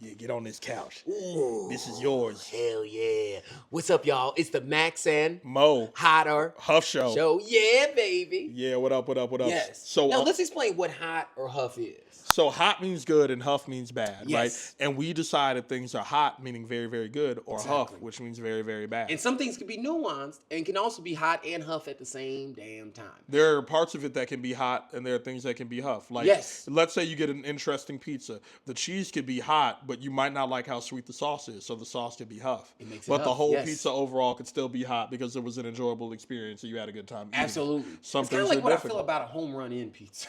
Yeah, get on this couch. Ooh, This is yours. hell yeah. What's up, y'all? It's the Max and Mo. Hotter Huff Show. Yeah, baby. Yeah, what up? Yes. So, Now, let's explain what hot or huff is. so hot means good and huff means bad, Yes. right? And we decided things are hot, meaning very, very good, or huff, Exactly. which means very, very bad. And some things can be nuanced and can also be hot and huff at the same damn time. There are parts of it that can be hot, and there are things that can be huff. Like, Yes. let's say you get an interesting pizza. The cheese could be hot, but you might not like how sweet the sauce is, so the sauce could be huff. It makes it but the huff, whole yes. pizza overall could still be hot because it was an enjoyable experience, and you had a good time eating it. Absolutely. Some It's kind things of like are what I difficult. feel about a home run in pizza.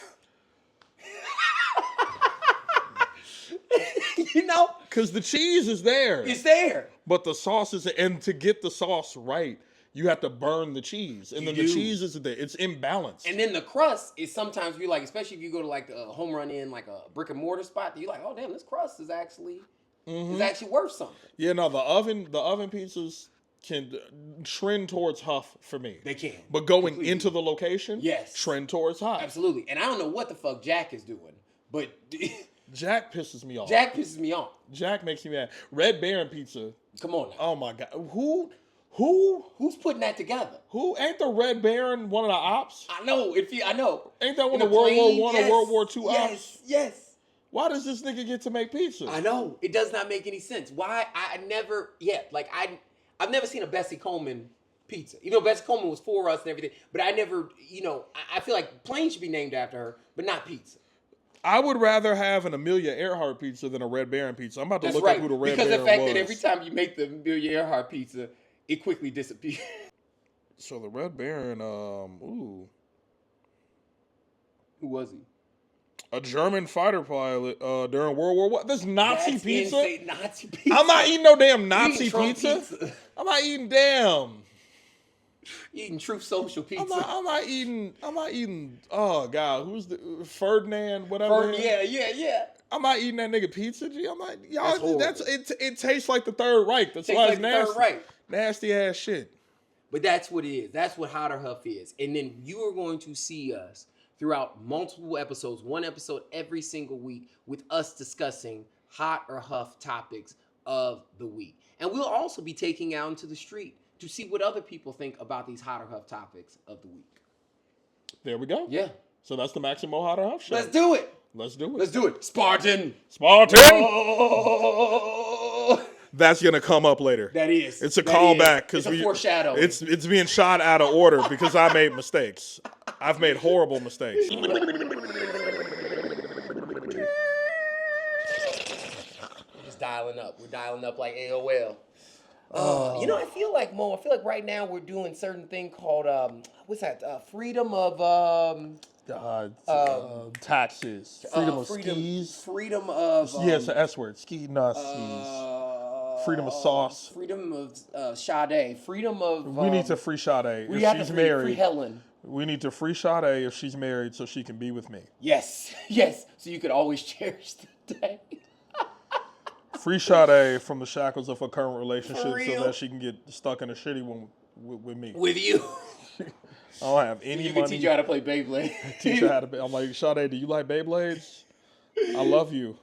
You know? Because the cheese is there. It's there. But the sauce is, and to get the sauce right, you have to burn the cheese. And You then do. the cheese isn't there. It's imbalanced. And then the crust is sometimes you like, especially if you go to like a home run in like a brick and mortar spot, you're like, oh damn, this crust is actually worth something. Yeah, no, the oven pizzas can trend towards huff for me. They can. But going Completely. into the location, Yes. trend towards hot. Absolutely. And I don't know what the fuck Jack is doing, but Jack pisses me off. Jack pisses me off. Jack makes me mad. Red Baron pizza. Come on now. Oh my god. Who Who's putting that together? ain't the Red Baron one of the ops? I know. I know. Ain't that one In of the World War plane, One yes, or World War Two yes, ops? Yes. Why does this nigga get to make pizza? I know. It does not make any sense. Why? I've never seen a Bessie Coleman pizza. You know, Bessie Coleman was for us and everything, but I never, I feel like plane should be named after her, but not pizza. I would rather have an Amelia Earhart pizza than a Red Baron pizza. I'm about to That's look right. up who the Red because Baron the fact was. that every time you make the Amelia Earhart pizza, it quickly disappears. So the Red Baron, Who was he? a German fighter pilot during World War One. This Nazi That's pizza. insane. Nazi pizza. I'm not eating no damn You Nazi eating Trump pizza. I'm not eating damn. Eating Truth Social pizza. I'm not eating. Oh God, who's the Ferdinand? Whatever. Yeah. I'm not eating that nigga pizza. G. I'm not. That's Y'all. horrible. It tastes like the Third Reich. That's Tastes why like it's the nasty. Third Reich. Nasty ass shit. But that's what it is. That's what Hot or Huff is. And then you are going to see us throughout multiple episodes, one episode every single week, with us discussing hot or huff topics of the week. And we'll also be taking out into the street to see what other people think about these hot or huff topics of the week. There we go. Yeah. So that's the Maximo Hot or Huff show. Let's do it. Let's do it. Let's do it. Spartan. Spartan. Oh. That's gonna come up later. That is. It's a That callback is. because It's a foreshadow. It's being shot out of order because I made mistakes. I've made horrible mistakes. We're just dialing up. We're dialing up like AOL. I feel like right now we're doing certain thing called what's that? Freedom of Taxes, freedom of skis. Freedom of Yes, the S word. Ski, not skis. Freedom of sauce. Freedom of Sade. Freedom of. We need to free Sade We if have she's to married. free Helen. We need to free Sade if she's married so she can be with me. Yes. So you could always cherish the day. Free Sade from the shackles of her current relationship For real? so that she can get stuck in a shitty one with me. With you. I don't have any You money. can teach you how to play Beyblade. Teach her how to. I'm like, Sade, do you like Beyblades? I love you.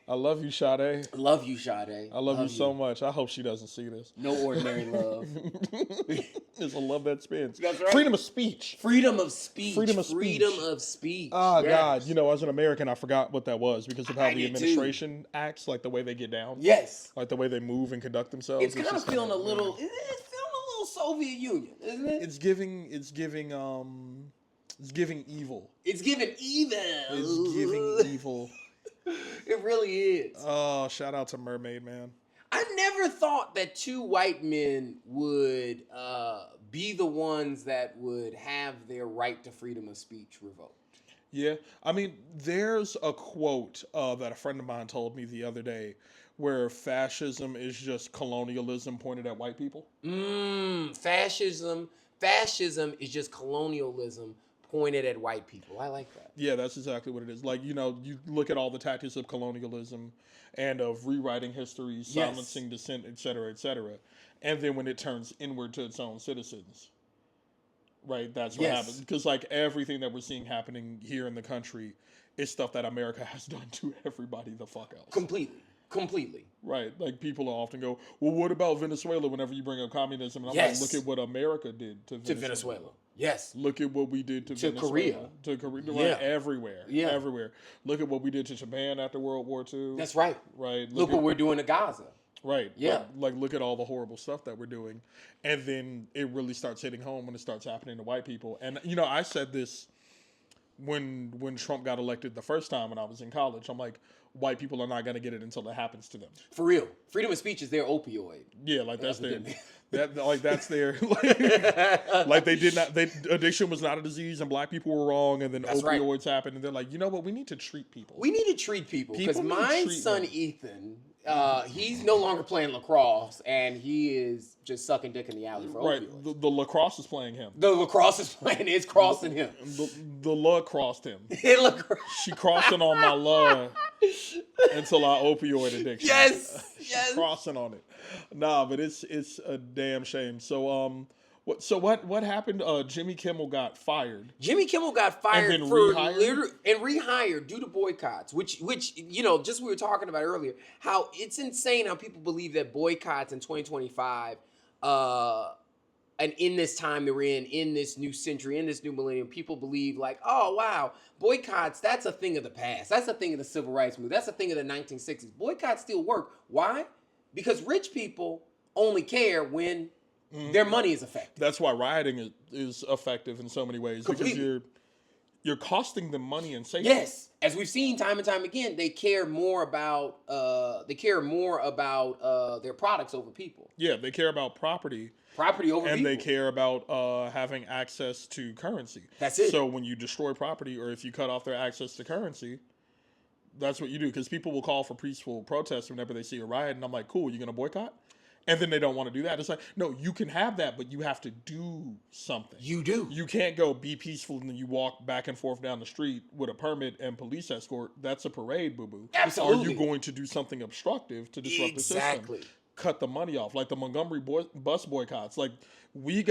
I love you, Sade. Love you, Sade. I love you so much. I hope she doesn't see this. No ordinary love. It's a love that spins. That's right. Freedom of speech. Freedom of speech. Freedom of speech. Freedom of speech. Oh, Yes. God. You know, as an American, I forgot what that was because of how I the did too. administration acts, like the way they get down. Yes. Like the way they move and conduct themselves. It's kind of just feeling a kinda- little. It's feeling a little Soviet Union, isn't it? It's giving evil. It's giving evil. It's giving evil. It really is. Oh, shout out to Mermaid Man. I never thought that two white men would be the ones that would have their right to freedom of speech revoked. Yeah, I mean, there's a quote that a friend of mine told me the other day where fascism is just colonialism pointed at white people. Fascism is just colonialism pointed at white people. I like that. Yeah, that's exactly what it is. Like, you know, you look at all the tactics of colonialism and of rewriting history, silencing dissent, et cetera, and then when it turns inward to its own citizens, right? That's what happens. Because like everything that we're seeing happening here in the country is stuff that America has done to everybody the fuck else. Completely. Right. Like people often go, well, what about Venezuela whenever you bring up communism? And I'm like, look at what America did to Venezuela. Yes. Look at what we did to Venezuela. Korea. To Korea. Yeah. Right, everywhere. Yeah. Everywhere. Look at what we did to Japan after World War II. That's right. Right. Look what we're doing to Gaza. Right. Yeah. Like look at all the horrible stuff that we're doing. And then it really starts hitting home when it starts happening to white people. And, you know, I said this when Trump got elected the first time when I was in college. I'm like, white people are not going to get it until it happens to them. For real. Freedom of speech is their opioid. Yeah, like that's their that's their like they did not addiction was not a disease and black people were wrong, and then opioids happened and they're like, you know what, we need to treat people. We need to treat people because my son Ethan, he's no longer playing lacrosse and he is just sucking dick in the alley for opioids. The lacrosse is playing him. The lacrosse is playing. It's crossing him. The love crossed him. She crossing on my love until our opioid addiction. Yes. She's crossing on it. Nah, but it's a damn shame. So what happened? Jimmy Kimmel got fired. Jimmy Kimmel got fired and then rehired due to boycotts, which you know, just we were talking about earlier, how it's insane how people believe that boycotts in 2025 and in this time that we're in this new century, in this new millennium, people believe like, oh, wow, boycotts, that's a thing of the past. That's a thing of the civil rights movement. That's a thing of the 1960s. Boycotts still work. Why? Because rich people only care when their money is effective. That's why rioting is effective in so many ways. Completely. Because you're costing them money and safety. Yes. As we've seen time and time again, they care more about their products over people. Yeah, they care about property over and people. they care about having access to currency. That's it. So when you destroy property or if you cut off their access to currency, that's what you do. Because people will call for peaceful protests whenever they see a riot, and I'm like, cool, you're going to boycott? And then they don't want to do that. It's like, no, you can have that, but you have to do something. You do. You can't go be peaceful and then you walk back and forth down the street with a permit and police escort. That's a parade, boo-boo. Absolutely. Are you going to do something obstructive to disrupt the system? Cut the money off. Like the Montgomery bus boycotts. Like they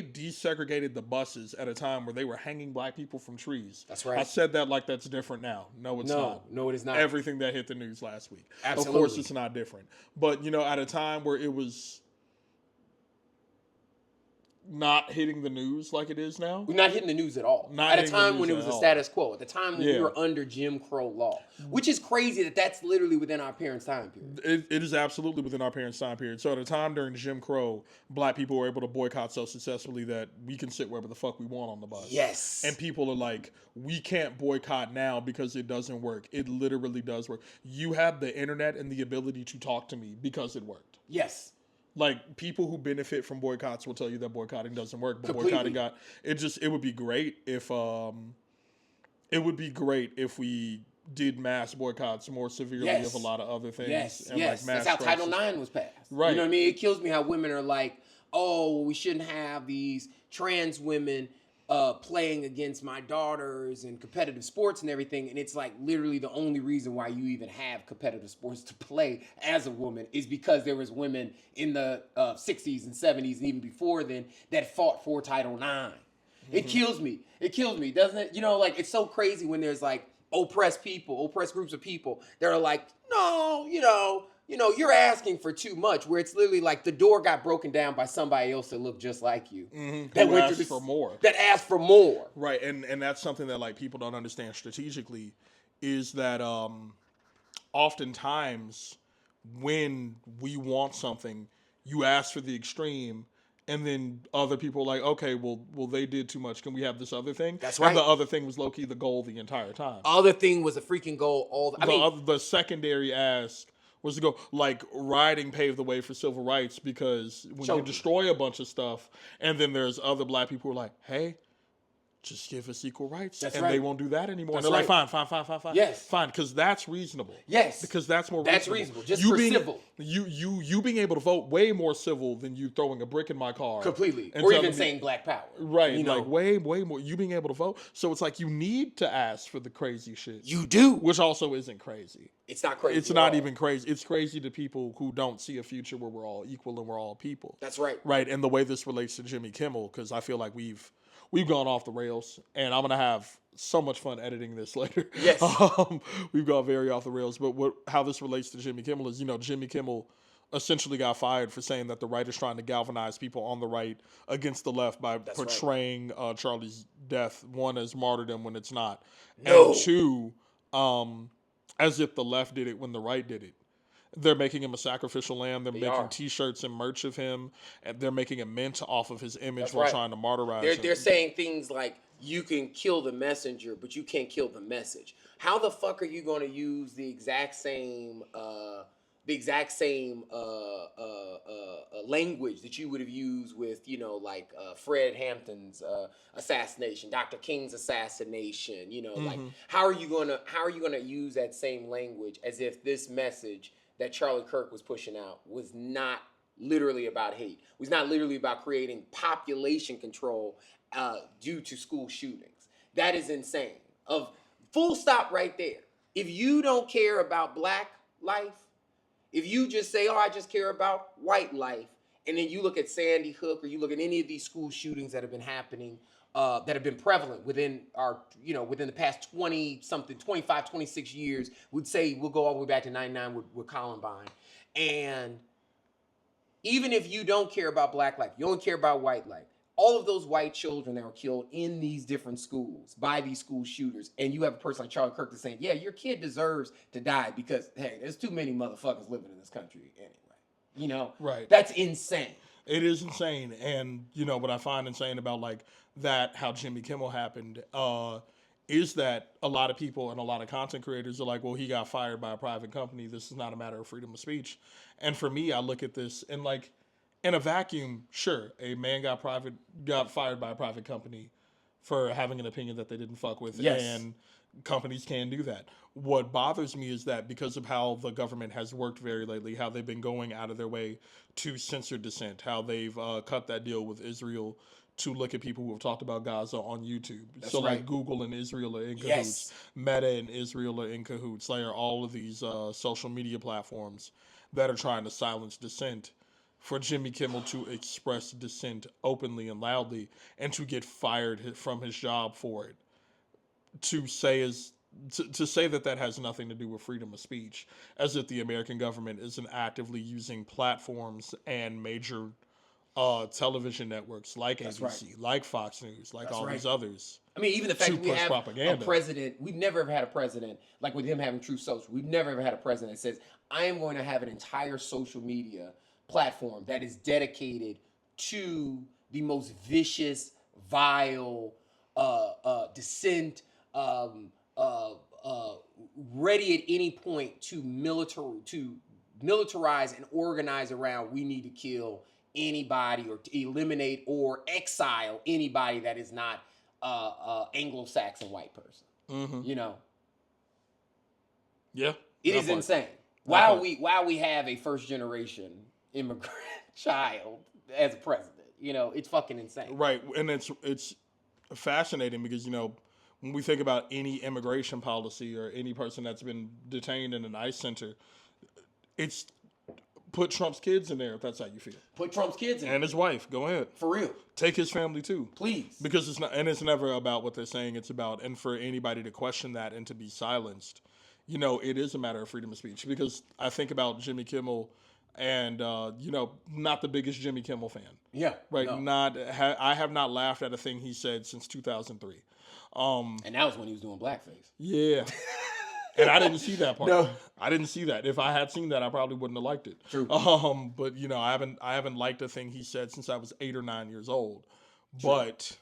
desegregated the buses at a time where they were hanging black people from trees. That's right. I said that like that's different now. No, it's not. No, it is not. Everything that hit the news last week. Absolutely. Of course, it's not different. But, you know, at a time where it was not hitting the news like it is now. We're not hitting the news at all. At a time when it was the status quo. At the time when we were under Jim Crow law. Which is crazy that that's literally within our parents' time period. It is absolutely within our parents' time period. So at a time during Jim Crow, black people were able to boycott so successfully that we can sit wherever the fuck we want on the bus. Yes. And people are like, we can't boycott now because it doesn't work. It literally does work. You have the internet and the ability to talk to me because it worked. Yes. Like, people who benefit from boycotts will tell you that boycotting doesn't work, but Completely. it would be great if we did mass boycotts more severely of a lot of other things. Yes, and yes. Like mass That's how strikes. Title IX was passed. Right. You know what I mean? It kills me how women are like, oh, we shouldn't have these trans women playing against my daughters in competitive sports and everything. And it's like literally the only reason why you even have competitive sports to play as a woman is because there was women in the 60s and 70s and even before then that fought for Title IX. Mm-hmm. It kills me, doesn't it? You know, like it's so crazy when there's like oppressed groups of people that are like, no, you know, you're asking for too much, where it's literally like the door got broken down by somebody else that looked just like you. Mm-hmm. That Who went asked through for more. That asked for more. Right, and that's something that like people don't understand strategically is that oftentimes when we want something, you ask for the extreme, and then other people are like, okay, well, they did too much. Can we have this other thing? That's right. And the other thing was low-key the goal the entire time. Other thing was a freaking goal. The secondary ask was to go, like, rioting paved the way for civil rights because when you destroy a bunch of stuff, and then there's other black people who are like, hey, just give us equal rights. That's and right. they won't do that anymore. That's and they're right. like, fine. Yes. Fine, because that's reasonable. Yes. Because that's more That's reasonable. Just for civil. You being able to vote way more civil than you throwing a brick in my car. Completely. Or even saying black power. Right. You know? Like way more. You being able to vote. So it's like you need to ask for the crazy shit. You do. Which also isn't crazy. It's not crazy. It's not even crazy. It's crazy to people who don't see a future where we're all equal and we're all people. That's right. Right. And the way this relates to Jimmy Kimmel, because I feel like we've gone off the rails, and I'm gonna have so much fun editing this later. Yes. We've gone very off the rails. But how this relates to Jimmy Kimmel is, Jimmy Kimmel essentially got fired for saying that the right is trying to galvanize people on the right against the left by portraying Charlie's death, one, as martyrdom when it's not, and two, as if the left did it when the right did it. They're making him a sacrificial lamb. They're making T-shirts and merch of him, and they're making a mint off of his image while trying to martyrize him. They're saying things like, you can kill the messenger, but you can't kill the message. How the fuck are you going to use the exact same language that you would have used with, Fred Hampton's assassination, Dr. King's assassination? Like, how are you gonna use that same language as if this message that Charlie Kirk was pushing out was not literally about hate, was not literally about creating population control due to school shootings? That is insane. Full stop right there. If you don't care about black life, if you just say, I just care about white life, and then you look at Sandy Hook, or you look at any of these school shootings that have been happening, that have been prevalent within within the past 25, 26 years, we'd say we'll go all the way back to 99 with Columbine. And even if you don't care about black life, you don't care about white life, all of those white children that were killed in these different schools by these school shooters, and you have a person like Charlie Kirk that's saying, yeah, your kid deserves to die because, hey, there's too many motherfuckers living in this country anyway. Right. That's insane. It is insane. And, what I find insane about, like, that, how Jimmy Kimmel happened, is that a lot of people and a lot of content creators are like, well, he got fired by a private company. This is not a matter of freedom of speech. And for me, I look at this and, like, in a vacuum, sure, a man got fired by a private company for having an opinion that they didn't fuck with. Yes. And companies can do that. What bothers me is that because of how the government has worked very lately, how they've been going out of their way to censor dissent, how they've cut that deal with Israel to look at people who have talked about Gaza on YouTube. That's so right. like Google and Israel are in cahoots. Yes. Meta and Israel are in cahoots. They are all of these social media platforms that are trying to silence dissent. For Jimmy Kimmel to express dissent openly and loudly and to get fired from his job for it, to say that has nothing to do with freedom of speech, as if the American government isn't actively using platforms and major television networks like ABC, like Fox News, like these others. I mean, even the fact that we have propaganda. A president, we've never ever had a president, like with him having Truth Social, we've never ever had a president that says, I am going to have an entire social media platform that is dedicated to the most vicious, vile, dissent, ready at any point to militarize and organize around, we need to kill anybody or to eliminate or exile anybody that is not Anglo-Saxon white person. Mm-hmm. Yeah. It is insane. While we have a first generation immigrant child as a president, it's fucking insane. Right. And it's fascinating because, when we think about any immigration policy or any person that's been detained in an ICE center, it's put Trump's kids in there if that's how you feel. Put Trump's kids in there. And his wife. Go ahead. For real. Take his family too. Please. Because it's never about what they're saying. It's about, and for anybody to question that and to be silenced, it is a matter of freedom of speech. Because I think about Jimmy Kimmel and, not the biggest Jimmy Kimmel fan. Yeah. Right. No. I have not laughed at a thing he said since 2003. And that was when he was doing blackface. Yeah. And I didn't see that part. No. I didn't see that. If I had seen that, I probably wouldn't have liked it. True. But I haven't liked a thing he said since I was 8 or 9 years old. True. But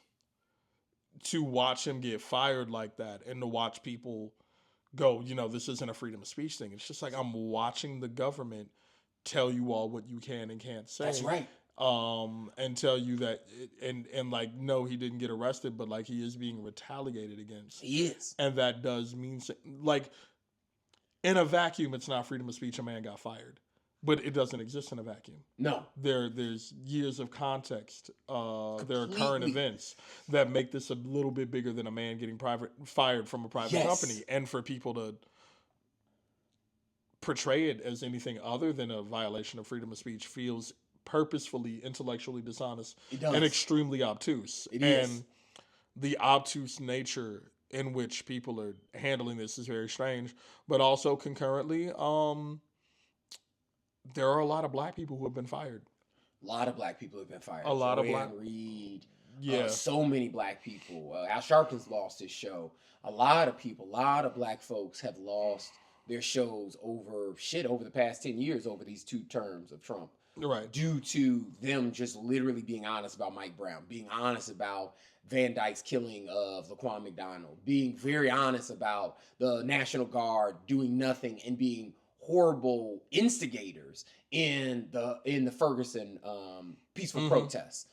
to watch him get fired like that and to watch people go, this isn't a freedom of speech thing. It's just like I'm watching the government tell you all what you can and can't say. That's right. and tell you that, and like, no, he didn't get arrested, but like he is being retaliated against. He is. And that does mean, like, in a vacuum, it's not freedom of speech. A man got fired, but it doesn't exist in a vacuum. No. There's years of context. There are current Completely. events that make this a little bit bigger than a man getting fired from a private Yes. company, and for people to portray it as anything other than a violation of freedom of speech feels purposefully intellectually dishonest It does. and extremely obtuse. It and is. the obtuse nature in which people are handling this is very strange. But also concurrently, there are a lot of black people who have been fired. A lot of black people have been fired. A lot of Joanne Reed. Yeah. So many black people. Al Sharpton's lost his show. A lot of people, a lot of black folks have lost their shows over the past 10 years over these 2 terms of Trump. Right. Due to them just literally being honest about Mike Brown, being honest about Van Dyke's killing of Laquan McDonald, being very honest about the National Guard doing nothing and being horrible instigators in the Ferguson peaceful protests.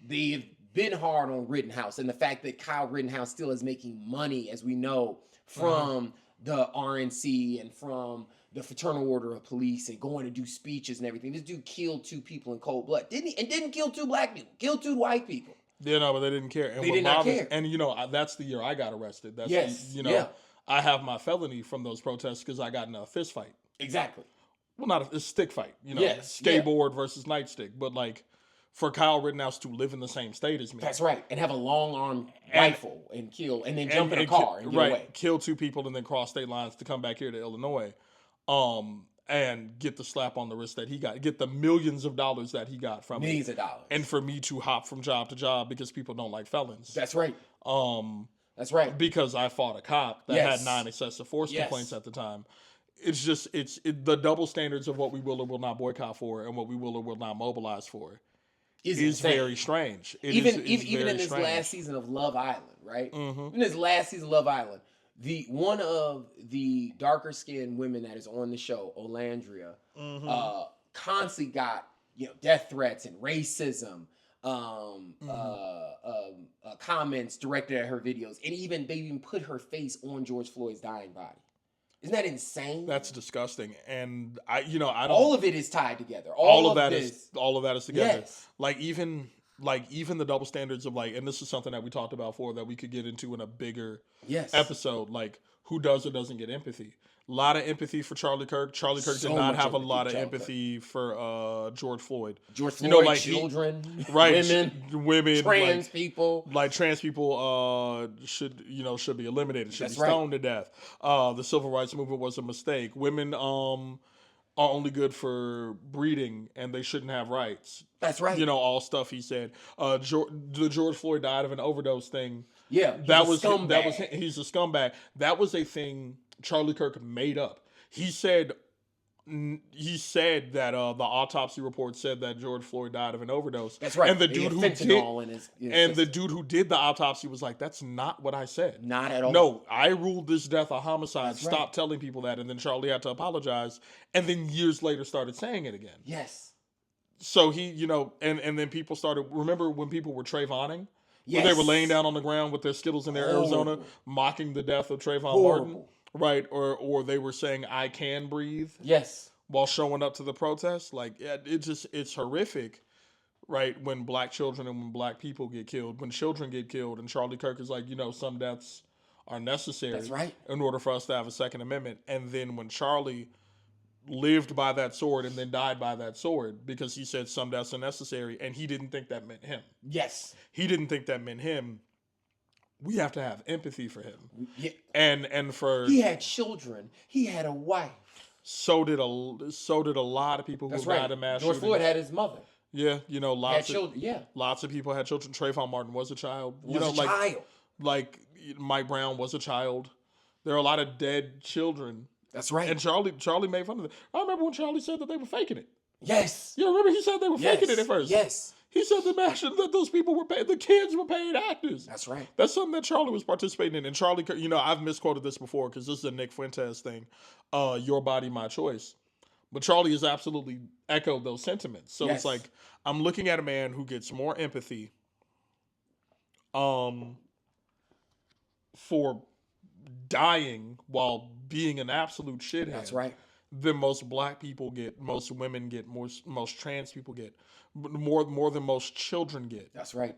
They've been hard on Rittenhouse, and the fact that Kyle Rittenhouse still is making money, as we know, from the RNC and from the Fraternal Order of Police and going to do speeches and everything. This dude killed 2 people in cold blood, didn't he? And didn't kill 2 black people, killed 2 white people. Yeah, no, but they didn't care. And They did not care. And that's the year I got arrested. That's Yes, the, I have my felony from those protests because I got in a fist fight. Exactly. Well, not a stick fight, Yes, skateboard versus nightstick, but like for Kyle Rittenhouse to live in the same state as me. That's right. And have a long arm rifle and kill, and then jump in a car and get away. Kill 2 people and then cross state lines to come back here to Illinois, and get the slap on the wrist that he got, get the millions of dollars that he got from Millions of dollars. and for me to hop from job to job because people don't like felons. That's right. That's right. Because I fought a cop that had 9 excessive force complaints at the time. It's just the double standards of what we will or will not boycott for and what we will or will not mobilize for is very strange. Even in this last season of Love Island, right? In this last season of Love Island, one of the darker skinned women that is on the show, Olandria, constantly got death threats and racism, comments directed at her videos, and they even put her face on George Floyd's dying body. Isn't that insane? That's disgusting, and I don't. All of it is tied together. All of that is together. Yes. Like even the double standards of and this is something that we talked about before that we could get into in a bigger episode. Like who does or doesn't get empathy. A lot of empathy for Charlie Kirk. Charlie Kirk did not have a lot of empathy for George Floyd. George Floyd, children, women, trans people. Like trans people should be eliminated, should be stoned to death. The civil rights movement was a mistake. Women are only good for breeding and they shouldn't have rights. That's right. All stuff he said. The George Floyd died of an overdose thing. Yeah, he's a scumbag. That was a thing Charlie Kirk made up. He said that the autopsy report said that George Floyd died of an overdose. That's right. And the dude who did the autopsy was like, "That's not what I said. Not at all. No, I ruled this death a homicide. That's Stop telling people that." And then Charlie had to apologize, and then years later started saying it again. Yes. So he, and then people started. Remember when people were Trayvoning? Yes. When they were laying down on the ground with their Skittles in their Arizona, mocking the death of Trayvon Martin. Right, or they were saying "I can breathe." Yes, while showing up to the protest, it's horrific, right? When black children and when black people get killed, when children get killed, and Charlie Kirk is like, some deaths are necessary. That's right. In order for us to have a Second Amendment, and then when Charlie lived by that sword and then died by that sword because he said some deaths are necessary, and he didn't think that meant him. Yes, he didn't think that meant him. We have to have empathy for him. Yeah. And for he had children. He had a wife. So did a lot of people who died in mass shootings. George Floyd had his mother. Yeah, lots of children. Yeah, lots of people had children. Trayvon Martin was a child. Child. Like Mike Brown was a child. There are a lot of dead children. That's right. And Charlie made fun of it. I remember when Charlie said that they were faking it. Yes. You remember he said they were faking it at first. Yes. He said that those people were paid, the kids were paid actors. That's right. That's something that Charlie was participating in. And Charlie, I've misquoted this before because this is a Nick Fuentes thing. Your Body, My Choice. But Charlie has absolutely echoed those sentiments. So it's Yes. like I'm looking at a man who gets more empathy for dying while being an absolute shithead. That's right. Than most black people get, most women get, most trans people get, more than most children get. That's right.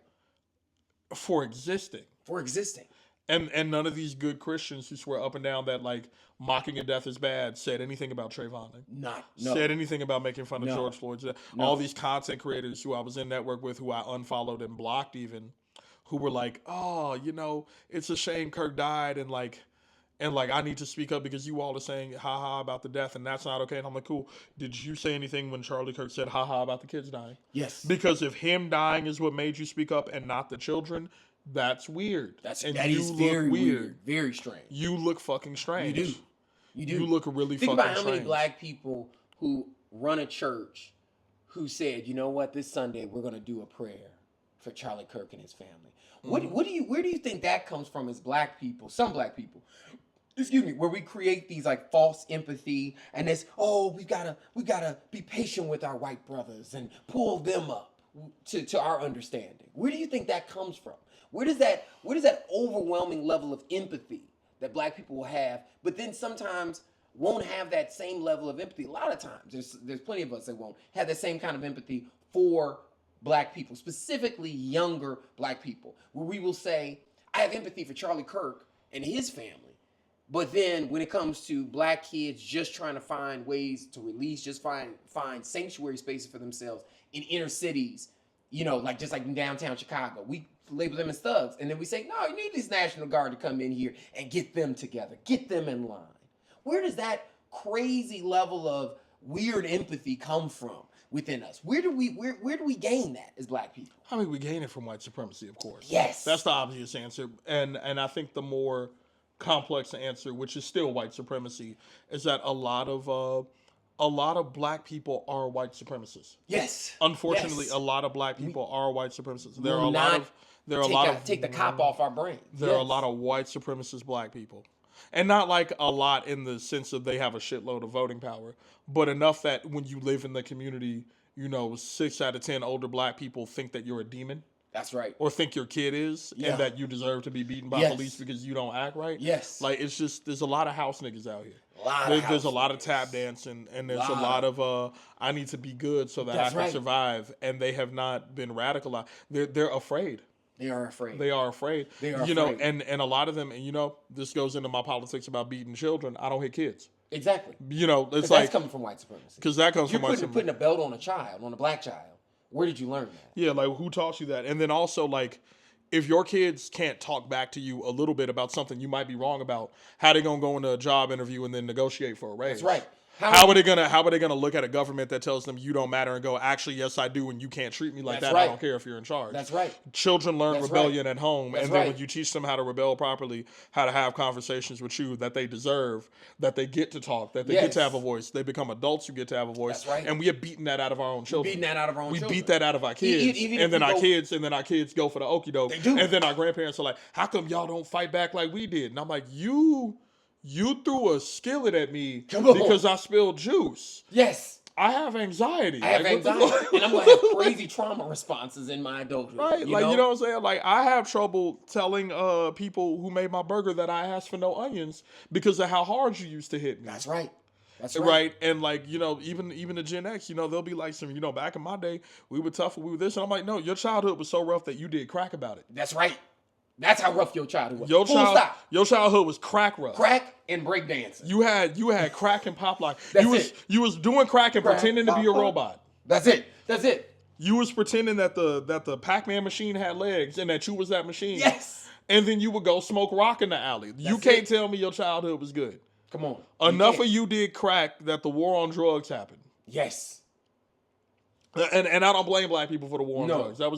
For existing. For existing. And none of these good Christians who swear up and down that like mocking a death is bad said anything about Trayvon. No. Said anything about making fun of No. George Floyd's death. No. All these content creators who I was in network with, who I unfollowed and blocked even, who were like, oh, you know, it's a shame Kirk died and like I need to speak up because you all are saying haha about the death and that's not okay. And I'm like, cool. Did you say anything when Charlie Kirk said haha about the kids dying? Yes. Because if him dying is what made you speak up and not the children, that's weird. That is very weird. Very strange. You look fucking strange. You do. You look really Think fucking about how strange. many black people who run a church who said, you know what, this Sunday we're going to do a prayer for Charlie Kirk and his family. Mm-hmm. Where do you think that comes from as black people? Some black people. Excuse me, where we create these like false empathy and this, oh, we gotta be patient with our white brothers and pull them up to our understanding. Where do you think that comes from? Where does that overwhelming level of empathy that black people will have, but then sometimes won't have that same level of empathy? A lot of times, there's plenty of us that won't have the same kind of empathy for black people, specifically younger black people, where we will say, I have empathy for Charlie Kirk and his family. But then when it comes to black kids just trying to find ways to release, just find sanctuary spaces for themselves in inner cities, you know, like just like in downtown Chicago, we label them as thugs. And then we say, no, you need this National Guard to come in here and get them together, get them in line. Where does that crazy level of weird empathy come from within us? Where do we gain that as black people? I mean, we gain it from white supremacy, of course. Yes. That's the obvious answer. And I think the more complex answer, which is still white supremacy, is that a lot of black people are white supremacists. Yes. Unfortunately, Yes. a lot of black people are white supremacists. There are Will a not lot of take the cop off our brain. there are a lot of white supremacist black people. And not like a lot in the sense of they have a shitload of voting power, but enough that when you live in the community, you know, 6 out of 10 older black people think that you're a demon. That's right. Or think your kid is, Yeah. and that you deserve to be beaten by Yes. police because you don't act right. Yes. Like, it's just, there's a lot of house niggas out here. There's a lot of tap dancing, and there's a lot of, I need to be good so that I can survive. And they have not been radicalized. They're afraid. They are afraid. They are afraid. They are you know, afraid. and a lot of them, and you know, this goes into my politics about beating children. I don't hit kids. Exactly. You know, it's That's like, coming from white supremacy. because that comes You're from white supremacy. putting a belt on a child, on a black child. Where did you learn that? Yeah, like who taught you that? And then also like, if your kids can't talk back to you a little bit about something you might be wrong about, how they gonna go into a job interview and then negotiate for a raise? That's right. How are they gonna look at a government that tells them you don't matter and go, actually, yes, I do, and you can't treat me like That's that. right. I don't care if you're in charge. That's right. Children learn That's rebellion right. at home, That's and then right. when you teach them how to rebel properly, how to have conversations with you that they deserve, that they get to talk, that they get to Yes. have a voice, they become adults who get to have a voice. That's right. And we have beaten that out of our own children. Beating that out of our own We children. beat that out of our kids, Even and if then our kids go for the okie doke. They do. And then our grandparents are like, "How come y'all don't fight back like we did?" And I'm like, "You threw a skillet at me Come on. because I spilled juice. Yes. I have anxiety. I have Like, what the anxiety. fuck? And I'm going to have crazy trauma responses in my adulthood. Right, you know what I'm saying? Like, I have trouble telling people who made my burger that I asked for no onions because of how hard you used to hit me. That's right. That's right. Right, and like, you know, even the Gen X, you know, they'll be like, some, you know, back in my day, we were tough, we were this, and I'm like, no, your childhood was so rough that you did crack about it. That's right. That's how rough your childhood was. Your Full stop. Your childhood was crack rough. Crack and breakdancing. You had crack and pop lock. That's You was doing crack and Crack, pretending to be a pop, pop. robot. That's it. That's it. You was pretending that the Pac-Man machine had legs and that you was that machine. Yes. And then you would go smoke rock in the alley. You can't tell me your childhood was good. Come on. Enough of you did crack that the war on drugs happened. Yes. And I don't blame black people for the war on No. drugs. That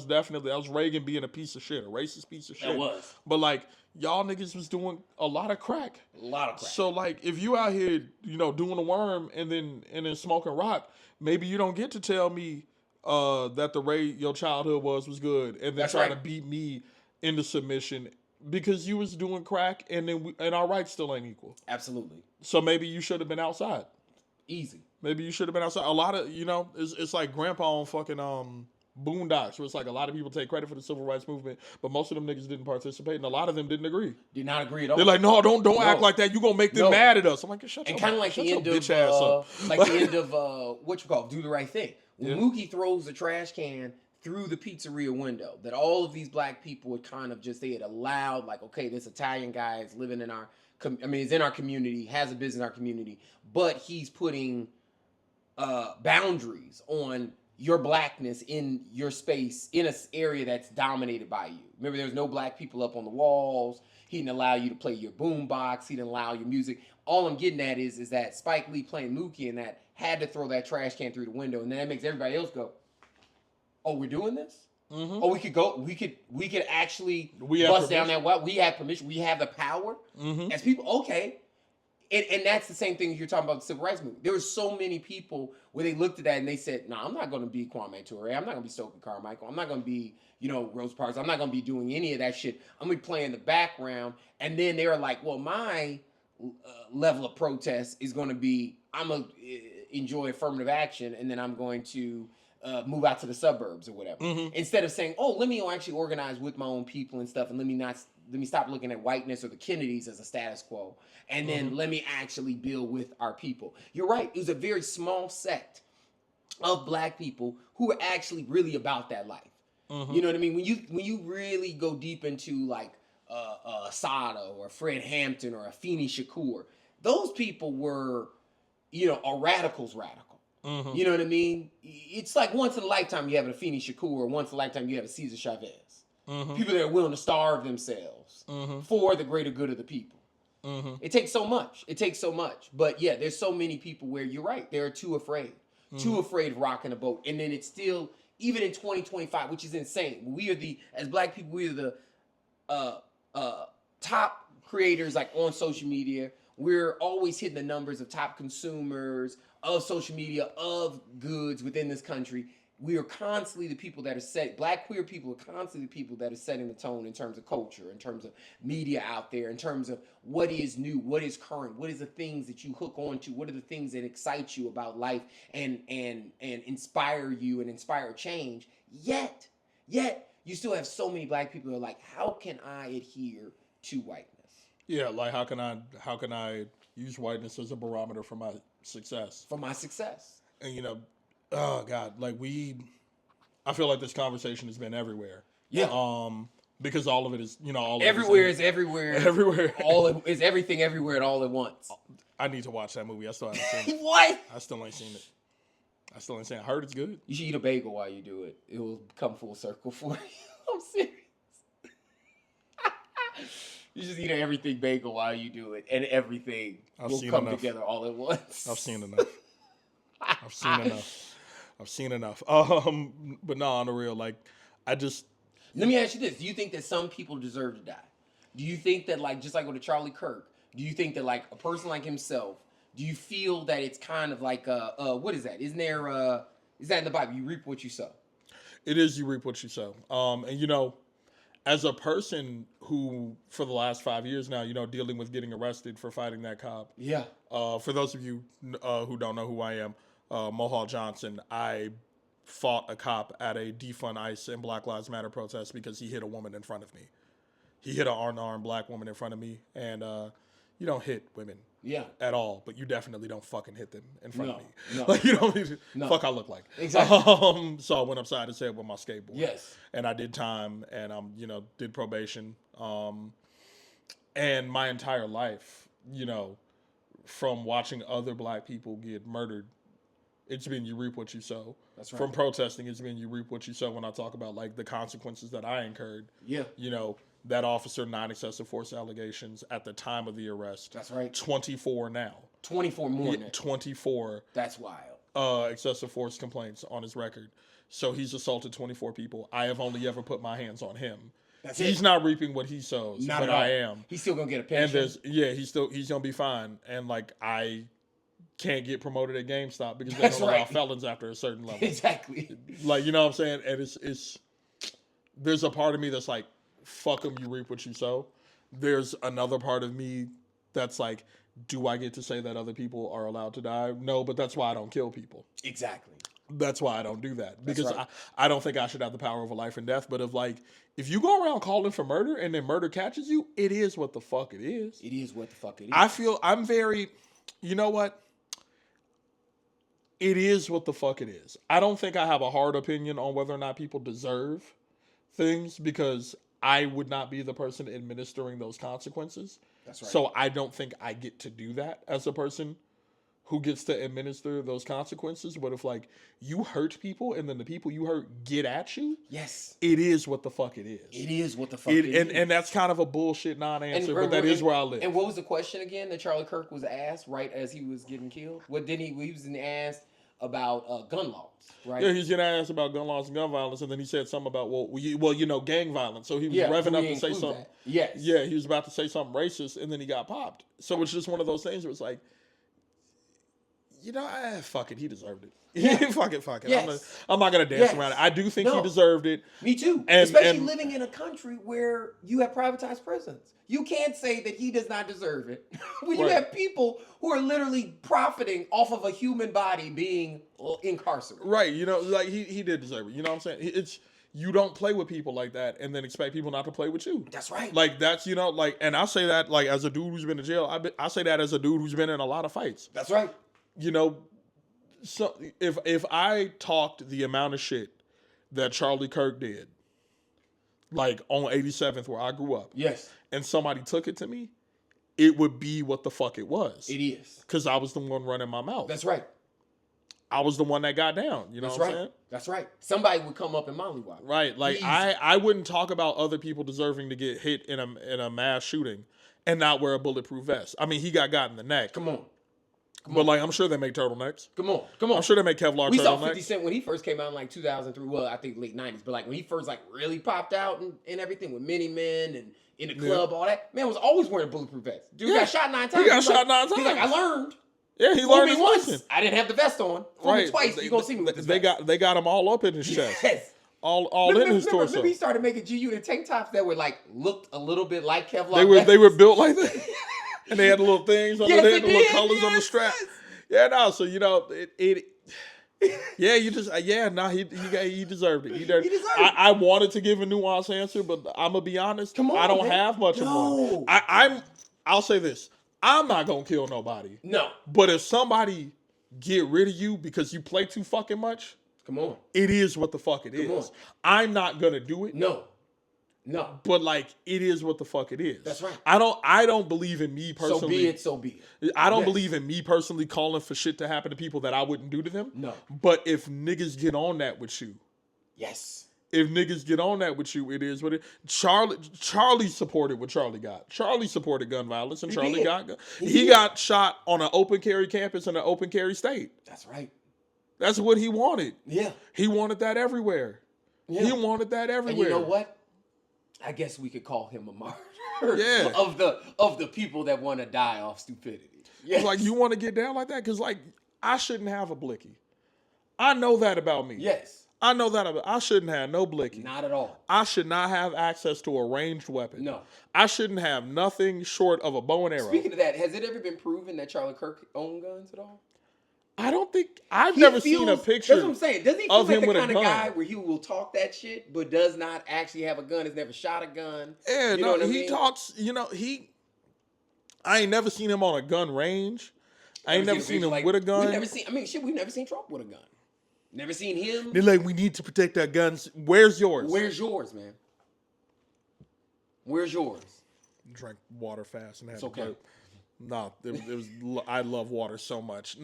was Reagan being a piece of shit, a racist piece of shit. That was. But like, y'all niggas was doing a lot of crack. A lot of crack. So like, if you out here, you know, doing a worm and then smoking rock, maybe you don't get to tell me that the way your childhood was good, and then That's try right. to beat me into submission because you was doing crack, and then and our rights still ain't equal. Absolutely. So maybe you should have been outside. Easy. Maybe you should have been outside. A lot of, it's like Grandpa on fucking Boondocks, where it's like a lot of people take credit for the civil rights movement, but most of them niggas didn't participate, and a lot of them didn't agree. Did not agree at all. They're like, no, don't act like that. You gonna make them mad at us. I'm like, shut and your kind of like shut the your end bitch of ass up. like the end of what you call Do the Right Thing. When Yeah. Mookie throws the trash can through the pizzeria window, that all of these black people would kind of just, they had allowed, like, okay, this Italian guy is living in our, he's in our community, has a business in our community, but he's putting boundaries on your blackness in your space in an area that's dominated by you. Remember, there's no black people up on the walls. He didn't allow you to play your boombox. He didn't allow your music. All I'm getting at is that Spike Lee playing Mookie and that had to throw that trash can through the window, and then that makes everybody else go, "Oh, we're doing this? Mm-hmm. Oh, we could go. We could actually bust down that wall. We have permission. We have the power as people. Okay." And that's the same thing you're talking about the civil rights movement. There were so many people where they looked at that and they said, "No, I'm not going to be Kwame Ture. I'm not going to be Stokely Carmichael. I'm not going to be, Rose Parks. I'm not going to be doing any of that shit. I'm going to be playing the background." And then they were like, "Well, my level of protest is going to be, I'm going to enjoy affirmative action, and then I'm going to move out to the suburbs or whatever." Instead of saying, "Oh, let me actually organize with my own people and stuff, and let me stop looking at whiteness or the Kennedys as a status quo, and then let me actually build with our people." You're right. It was a very small sect of black people who were actually really about that life. You know what I mean? When you really go deep into like Asada or Fred Hampton or Afeni Shakur, those people were, a radical's radical. You know what I mean? It's like once in a lifetime you have an Afeni Shakur, or once in a lifetime you have a Cesar Chavez. People that are willing to starve themselves for the greater good of the people. It takes so much. But yeah, there's so many people where you're right. They're too afraid of rocking the boat. And then it's still, even in 2025, which is insane. As black people, we are the top creators like on social media. We're always hitting the numbers of top consumers of social media, of goods within this country. We are constantly the people that are black queer people are constantly the people that are setting the tone in terms of culture, in terms of media out there, in terms of what is new, what is current, what is the things that you hook onto, what are the things that excite you about life and inspire you and inspire change. Yet, you still have so many black people who are like, how can I adhere to whiteness? Yeah, like how can I use whiteness as a barometer for my success? And oh God, I feel like this conversation has been everywhere. Yeah. Because all of it is, all everywhere is everywhere. Everywhere. Is everything everywhere at all at once. I need to watch that movie. I still haven't seen it. What? I still ain't seen it. I heard it's good. You should eat a bagel while you do it. It will come full circle for you. I'm serious. You just eat an everything bagel while you do it, and everything will come together all at once. I've seen enough. I've seen enough. But no, on the real, let me ask you this: do you think that some people deserve to die? Do you think that, just like with a Charlie Kirk, do you think that a person like himself, do you feel that it's kind of like what is that? Isn't there is that in the Bible? You reap what you sow. It is, you reap what you sow. And as a person who, for the last 5 years now, dealing with getting arrested for fighting that cop. Yeah. For those of you who don't know who I am, Mohall Johnson, I fought a cop at a defund ICE and Black Lives Matter protest because he hit a woman in front of me. He hit an unarmed black woman in front of me, and you don't hit women at all, but you definitely don't fucking hit them in front of me. No. You don't fuck I look like. Exactly. So I went upside his head with my skateboard. Yes. And I did time, and did probation. And my entire life, from watching other black people get murdered, it's been you reap what you sow. That's right. From protesting, it's been you reap what you sow. When I talk about the consequences that I incurred. Yeah. That officer, non-excessive force allegations at the time of the arrest. That's right. 24 now. 24 more. 24. That's wild. Excessive force complaints on his record. So he's assaulted 24 people. I have only ever put my hands on him. He's not reaping what he sows, but I am. He's still gonna get a pension. And he's gonna be fine. And I can't get promoted at GameStop because they don't allow felons after a certain level. Exactly. You know what I'm saying? And it's there's a part of me that's like, fuck them, you reap what you sow. There's another part of me that's like, do I get to say that other people are allowed to die? No, but that's why I don't kill people. Exactly. That's why I don't do that, because right. I don't think I should have the power over life and death. But if you go around calling for murder and then murder catches you, it is what the fuck it is. It is what the fuck it is. I feel I'm very, you know what? It is what the fuck it is. I don't think I have a hard opinion on whether or not people deserve things, because I would not be the person administering those consequences. That's right. So I don't think I get to do that as a person who gets to administer those consequences. But if like you hurt people and then the people you hurt get at you, yes, it is what the fuck it is. It is what the fuck it is. And that's kind of a bullshit non-answer, but that is where I live. And what was the question again that Charlie Kirk was asked right as he was getting killed? What did he was asked about gun laws, right? Yeah, he's getting asked about gun laws and gun violence, and then he said something about gang violence. So he was revving up to say something. That. Yes. Yeah, he was about to say something racist, and then he got popped. So it's just one of those things where it's like, fuck it, he deserved it. Yeah. fuck it. Yes. I'm not gonna dance around it. I do think he deserved it. Me too. Especially living in a country where you have privatized prisons. You can't say that he does not deserve it. When you have people who are literally profiting off of a human body being incarcerated. Right, he did deserve it. You know what I'm saying? You don't play with people like that and then expect people not to play with you. That's right. Like that's and I say that like as a dude who's been in jail. I say that as a dude who's been in a lot of fights. That's right. So if I talked the amount of shit that Charlie Kirk did, like on 87th where I grew up, yes, and somebody took it to me, it would be what the fuck it was. It is. Because I was the one running my mouth. That's right. I was the one that got down. You know what I'm saying? That's right. Somebody would come up and mollywop. Right. Like I wouldn't talk about other people deserving to get hit in a mass shooting and not wear a bulletproof vest. I mean, he got in the neck. Come on. But like, I'm sure they make turtlenecks. Come on. I'm sure they make Kevlar turtlenecks. We saw 50 Cent when he first came out in like 2003. Well, I think late 90s. But like when he first like really popped out and everything with Mini Men and in the club, all that, man was always wearing a bulletproof vest. Dude got shot 9 times. He got shot 9 times. He's like, I learned. Yeah, he learned his once. lesson. I didn't have the vest on. Right. Twice. You gonna see me with this vest. They got him all up in his chest. Yes. All in his torso. Remember he started making GU tank tops that were like looked a little bit like Kevlar. They were built like that. And they had the little things on the little colors on the strap. Yes. Yeah, no. So he deserved it. He deserved it. I wanted to give a nuanced answer, but I'm gonna be honest. I don't have much of one. I'll say this: I'm not gonna kill nobody. No. But if somebody get rid of you because you play too fucking much, come on. It is what the fuck it is. I'm not gonna do it. No. But like it is what the fuck it is. That's right. I don't believe in me personally. So be it. I don't believe in me personally calling for shit to happen to people that I wouldn't do to them. No. But if niggas get on that with you. Yes. If niggas get on that with you, it is what it Charlie supported what Charlie got. Charlie supported gun violence and Charlie got shot on an open carry campus in an open carry state. That's right. That's what he wanted. Yeah. He wanted that everywhere. Yeah. He wanted that everywhere. And you know what? I guess we could call him a martyr. Yeah. of the people that want to die off stupidity. Yes. Like you want to get down like that? Because like I shouldn't have a blicky. I know that about me. Yes. I know that I shouldn't have no blicky. Not at all. I should not have access to a ranged weapon. No. I shouldn't have nothing short of a bow and arrow. Speaking of that, has it ever been proven that Charlie Kirk owned guns at all? I don't think I've never seen a picture. That's what I'm saying. Does he feel like the kind of guy where he will talk that shit but does not actually have a gun, has never shot a gun? Yeah, you know what I mean? Talks, I ain't never seen him on a gun range. I ain't never seen him with a gun. We've never seen Trump with a gun. Never seen him. They're like, we need to protect our guns. Where's yours? Where's yours, man? Where's yours? Drank water fast and had to burp. No, it was. I love water so much.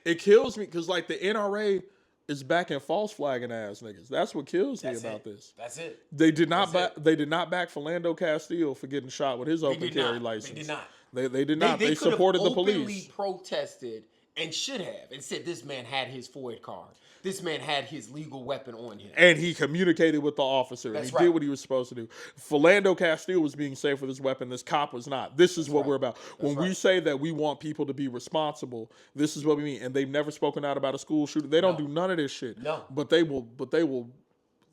It kills me because like the NRA is backing false flagging ass niggas. That's what kills me about this. That's it. They did not back. They did not back Philando Castile for getting shot with his open carry license. They did not. They did not. They supported the police. They openly protested and should have and said this man had his FOID card. This man had his legal weapon on him. And he communicated with the officer. And he did what he was supposed to do. Philando Castile was being safe with his weapon. This cop was not. This is what we're about. When we say that we want people to be responsible, this is what we mean. And they've never spoken out about a school shooting. They don't do none of this shit. No. But they will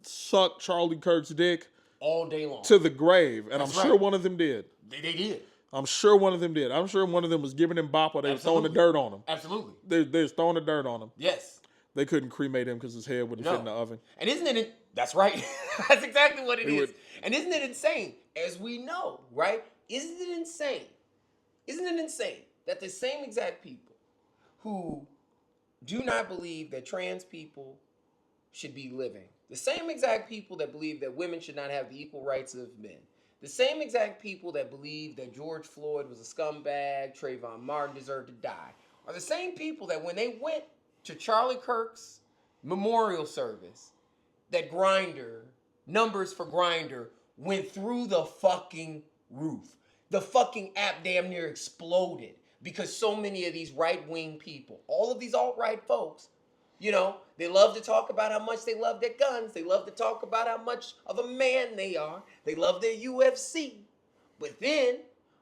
suck Charlie Kirk's dick all day long to the grave. And I'm sure one of them did. They did. I'm sure one of them did. I'm sure one of them was giving him bop while they were throwing the dirt on him. Absolutely. They was throwing the dirt on him. Yes. They couldn't cremate him because his head wouldn't fit in the oven. And isn't it? That's right. That's exactly what it is. And isn't it insane? As we know, right? Isn't it insane? Isn't it insane that the same exact people who do not believe that trans people should be living, the same exact people that believe that women should not have the equal rights of men, the same exact people that believe that George Floyd was a scumbag, Trayvon Martin deserved to die, are the same people that when they went to Charlie Kirk's memorial service, that numbers for Grindr went through the fucking roof. The fucking app damn near exploded because so many of these right-wing people, all of these alt-right folks, they love to talk about how much they love their guns. They love to talk about how much of a man they are. They love their UFC. But then,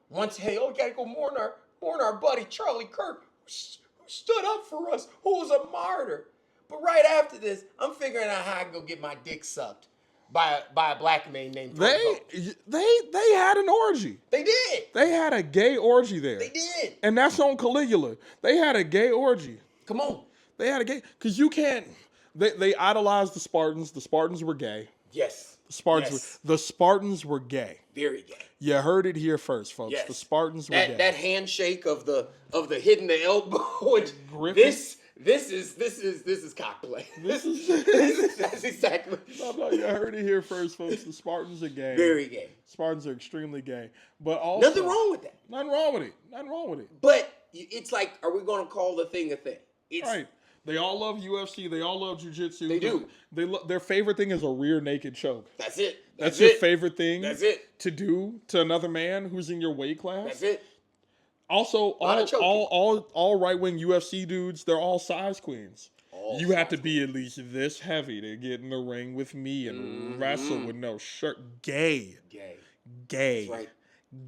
once, we gotta go mourn our buddy Charlie Kirk, who stood up for us, who was a martyr. But right after this, I'm figuring out how I can go get my dick sucked by a black man named They had an orgy. They did. They had a gay orgy there. They did. And that's on Caligula. They had a gay orgy. Come on. They had a gay, because you can't. They idolized the Spartans. The Spartans were gay. Yes. The Spartans were gay. Very gay. You heard it here first, folks. Yes. The Spartans were gay. That handshake of the hitting the elbow. This is cockplay. That's exactly. No, you heard it here first, folks. The Spartans are gay. Very gay. Spartans are extremely gay, but also nothing wrong with that. Nothing wrong with it. But it's like, are we going to call the thing a thing? It's, right. They all love UFC. They all love jiu-jitsu. They do. Their favorite thing is a rear naked choke. That's it. That's your favorite thing. That's it. To do to another man who's in your weight class. That's it. Also, all right-wing UFC dudes, they're all size queens. You have to be at least this heavy to get in the ring with me and wrestle with no shirt. Gay. That's right.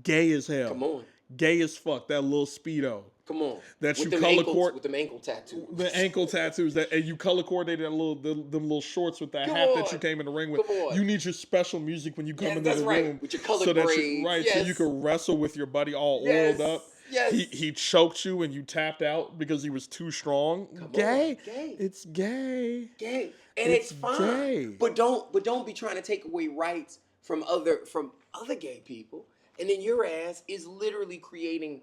Gay as hell. Come on. Gay as fuck. That little Speedo. Come on. That with you color coordinate with them ankle tattoos. The ankle tattoos and you color coordinated them little shorts with that hat that you came in the ring with. You need your special music when you come into the room. With your color braids. So you can wrestle with your buddy all oiled up. Yes. He choked you and you tapped out because he was too strong. Gay. It's gay. Gay. And it's fine. Gay. But don't be trying to take away rights from other gay people. And then your ass is literally creating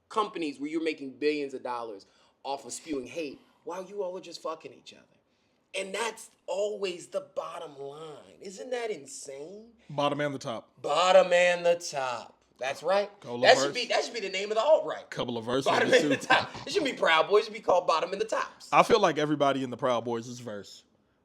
companies where you're making billions of dollars off of spewing hate while you all are just fucking each other. And that's always the bottom line. Isn't that insane? Bottom and the top. Bottom and the top. That's right. That should be the name of the alt-right. Couple of verses. Bottom and the top. It shouldn't be Proud Boys. It should be called Bottom and the Tops. I feel like everybody in the Proud Boys is verse.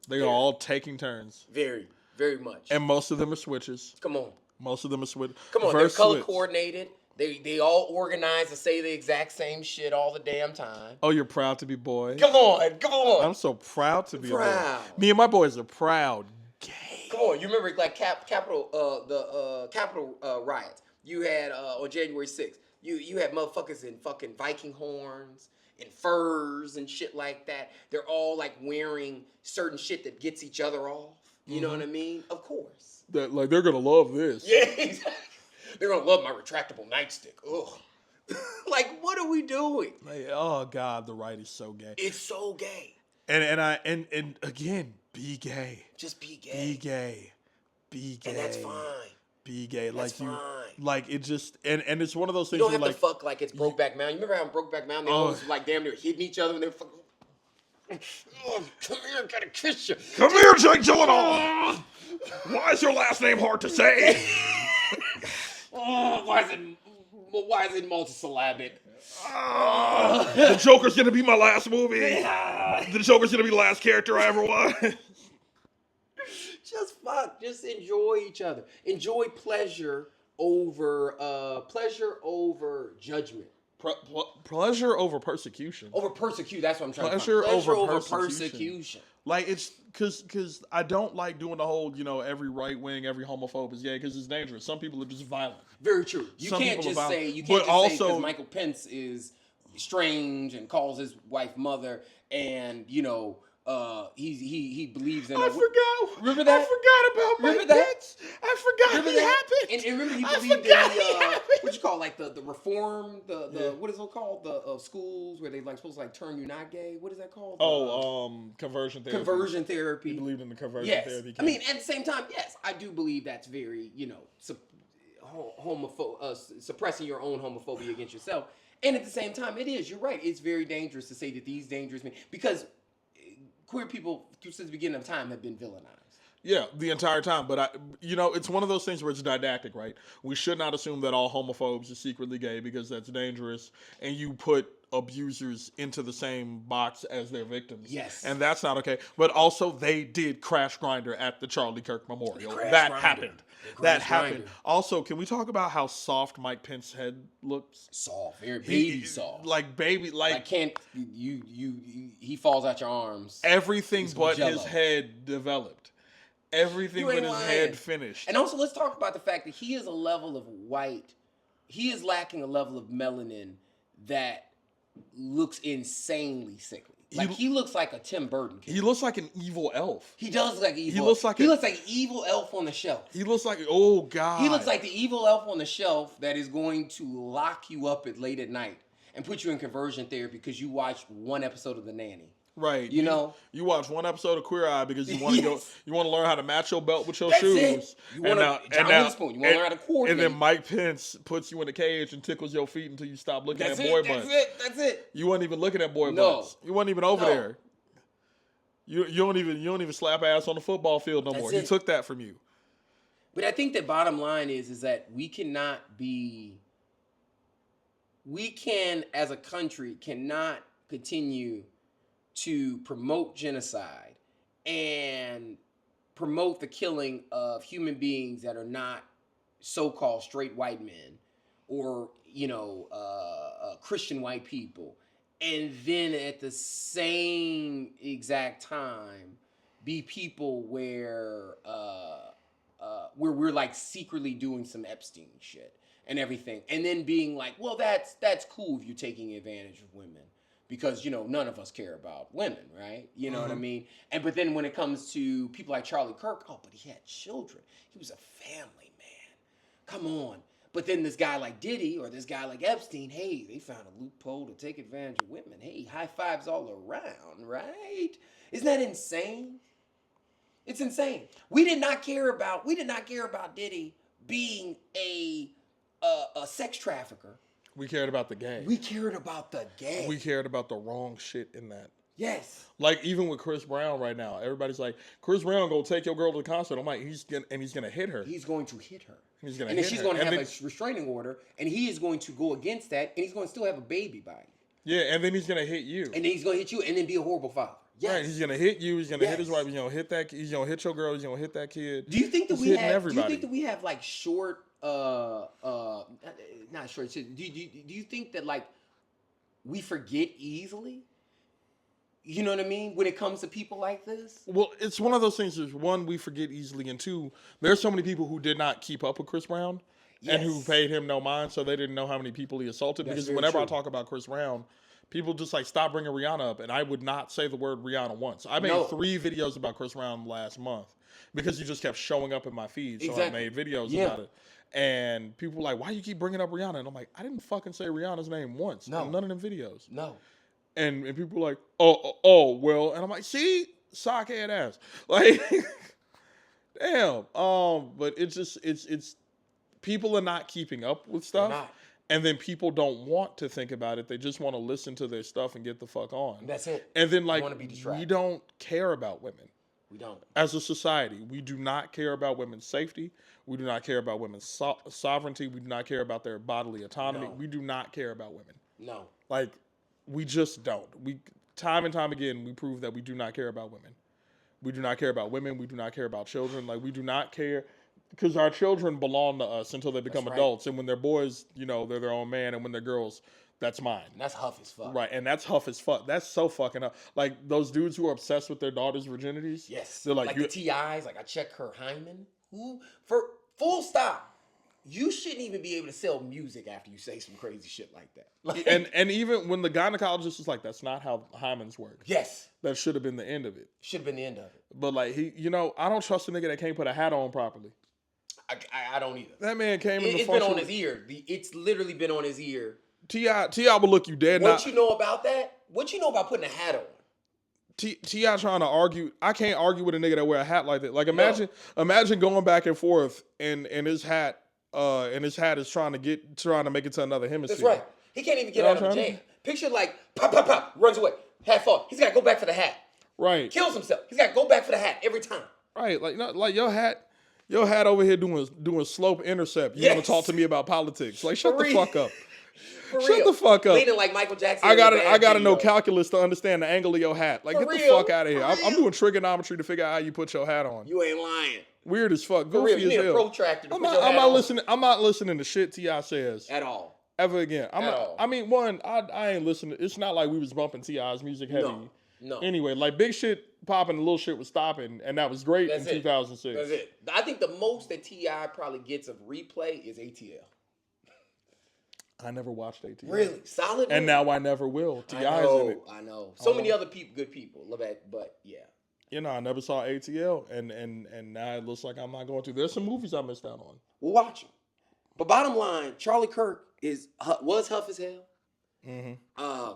They are all taking turns. Very, very much. And most of them are switches. Come on. Most of them are switch. Come on, they're color coordinated. They all organize and say the exact same shit all the damn time. Oh, you're proud to be boy? Come on. I'm so proud to be a boy. Me and my boys are proud. Gay. Come on, you remember like Capitol riots. You had on January 6th. You had motherfuckers in fucking Viking horns and furs and shit like that. They're all like wearing certain shit that gets each other off. You know what I mean? Of course. They're gonna love this. Yeah, exactly. They're gonna love my retractable nightstick. Ugh. Like, what are we doing? Like, oh God, the right is so gay. It's so gay. And again, be gay. Just be gay. Be gay. Be gay. And that's fine. Be gay. That's fine. Like it just and it's one of those things. You don't have to fuck like it's Brokeback Mountain. You remember how in Brokeback Mountain they always like damn near hitting each other and they're fucking. Oh, come here, I gotta kiss you. Come here, Jake Gyllenhaal. Why is your last name hard to say? Oh, why is it multisyllabic? The Joker's gonna be my last movie. The Joker's gonna be the last character I ever was. Just fuck. Just enjoy each other. Enjoy pleasure over judgment. Pleasure over persecution. Over persecution. That's what I'm trying to say. Pleasure over persecution. Like it's because I don't like doing the whole every right wing, every homophobe is gay because it's dangerous. Some people are just violent. Very true. You can't just say because Michael Pence is strange and calls his wife mother and he believes in. I forgot. Remember that? I forgot about Remember Mike that? Pence. I forgot Remember he that? happened. And remember he I believed in forgot he the happened. what you call like the reform Yeah. what is it called the schools where they like supposed to like turn you not gay. What is that called? Conversion therapy. Conversion therapy. He believed in the conversion Yes. therapy. I mean, at the same time, yes, I do believe that's very suppressing your own homophobia against yourself. And at the same time, it is. You're right. It's very dangerous to say that these dangerous men, because queer people since the beginning of time have been villainized. Yeah, the entire time. But it's one of those things where it's didactic, right? We should not assume that all homophobes are secretly gay because that's dangerous, and you put abusers into the same box as their victims. Yes. And that's not okay. But also, they did crash Grindr at the Charlie Kirk Memorial. That happened. That happened. Also, can we talk about how soft Mike Pence's head looks? Soft, very baby soft. Like baby, like can't he falls out your arms. Everything but his head developed. Everything but his head finished. And also, let's talk about the fact that he is lacking a level of melanin that looks insanely sickly. Like he looks like a Tim Burton kid. He looks like an evil elf. He does look like evil. He looks like an evil elf on the shelf. He looks like, oh God. He looks like the evil elf on the shelf that is going to lock you up late at night and put you in conversion therapy because you watched one episode of The Nanny. Right. You watch one episode of Queer Eye because you want to go. You want to learn how to match your belt with your That's shoes. It. You want to You want to learn how to coordinate. And then Mike Pence puts you in a cage and tickles your feet until you stop looking at boy butts. That's it. You weren't even looking at boy butts. You weren't even over there. You don't even slap ass on the football field no more. He took that from you. But I think the bottom line is that we can as a country cannot continue to promote genocide and promote the killing of human beings that are not so-called straight white men or Christian white people, and then at the same exact time be people where we're like secretly doing some Epstein shit and everything, and then being like, well, that's cool if you're taking advantage of women. Because, none of us care about women, right? You know what I mean? But then when it comes to people like Charlie Kirk, but he had children. He was a family man. Come on. But then this guy like Diddy or this guy like Epstein, hey, they found a loophole to take advantage of women. Hey, high fives all around, right? Isn't that insane? It's insane. We did not care about Diddy being a sex trafficker. We cared about the gay. We cared about the gay. We cared about the wrong shit in that. Yes. Like even with Chris Brown right now, everybody's like, Chris Brown gonna take your girl to the concert. I'm like, he's gonna hit her. He's going to hit her. He's gonna and hit then she's her. going to have a restraining order, and he is going to go against that, and he's going to still have a baby by him. Yeah, and then he's gonna hit you. And then he's gonna hit you, and then be a horrible father. Yes. Right, he's gonna hit you. He's gonna hit his wife. He's gonna hit that. He's gonna hit your girl. He's gonna hit that kid. Do you think that we have like short? Not short. Do you think that like we forget easily? You know what I mean? When it comes to people like this? Well, it's one of those things. Is one, we forget easily, and two, there's so many people who did not keep up with Chris Brown and who paid him no mind, so they didn't know how many people he assaulted. That's because whenever I talk about Chris Brown, people just like stop bringing Rihanna up, and I would not say the word Rihanna once. I made 3 videos about Chris Brown last month because he just kept showing up in my feed, so I made videos about it. And people were like, why do you keep bringing up Rihanna? And I'm like, I didn't fucking say Rihanna's name once. No. In none of them videos. No. And people were like, oh, well. And I'm like, see? Sockhead ass. Like, damn. But it's people are not keeping up with stuff. And then people don't want to think about it. They just want to listen to their stuff and get the fuck on. That's it. And then like, we don't care about women. We don't. As a society, we do not care about women's safety. We do not care about women's sovereignty. We do not care about their bodily autonomy. No. We do not care about women. No. Like, we just don't. Time and time again, we prove that we do not care about women. We do not care about women. We do not care about children. Like, we do not care because our children belong to us until they become adults. And when they're boys, they're their own man. And when they're girls, that's mine. And that's huff as fuck. Right, and that's huff as fuck. That's so fucking up. Like, those dudes who are obsessed with their daughters' virginities. Yes. They're like the TIs, like, I check her hymen. Who? For full stop. you shouldn't even be able to sell music after you say some crazy shit like that. Like, And even when the gynecologist was like, that's not how hymens work. yes, That should have been the end of it. should have been the end of it. But like I don't trust a nigga that can't put a hat on properly. I don't either. That man came in the It's been on his ear. It's literally been on his ear. T.I. will look you dead. What you know about that? What you know about putting a hat on? T.I. trying to argue. I can't argue with a nigga that wear a hat like that. Like imagine going back and forth and his hat is trying to make it to another hemisphere. That's right. He can't even get out of the jam. Picture like pop, pop, pop, runs away. Hat fall. He's got to go back for the hat. Right. Kills himself. He's got to go back for the hat every time. Right. Like your hat over here doing slope intercept. You want to talk to me about politics? Like shut the fuck up. Shut the fuck up. Leaning like Michael Jackson. I gotta know calculus to understand the angle of your hat. Like get the fuck out of here. I'm doing trigonometry to figure out how you put your hat on. You ain't lying. Weird as fuck. For Goofy real, you need as hell. a protractor to I'm put your hat not on. listening. I'm not listening to shit T.I. says At all. ever again. All. I mean, I ain't listening. It's not like we was bumping T.I.'s music heavy. No. Anyway, like big shit popping, little shit was stopping, and that was great That's in it. 2006. That's it. I think the most that T.I. probably gets of replay is ATL. I never watched ATL. Really? Solid? And now I never will. T.I. is in it. I know. So many other people, good people. Love that, but yeah. I never saw ATL, and now it looks like I'm not going to. There's some movies I missed out on. We'll watch them. But bottom line, Charlie Kirk was Huff as hell. Mm-hmm.